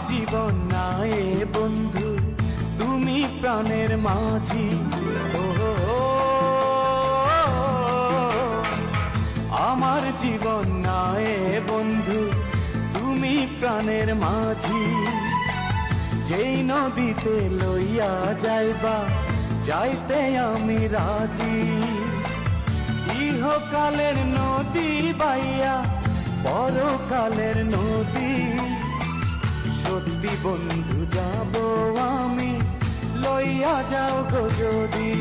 জীবন নায়ে বন্ধু তুমি প্রাণের মাঝি। ও আমার জীবন নায়ে বন্ধু তুমি প্রাণের মাঝি। যেই নদীতে লইয়া যাইবা যাইতে আমি রাজি। ইহকালের নদী বাইয়া পরকালের নদী, সত্যি বন্ধু যাব আমি লইয়া যাও গো যদি।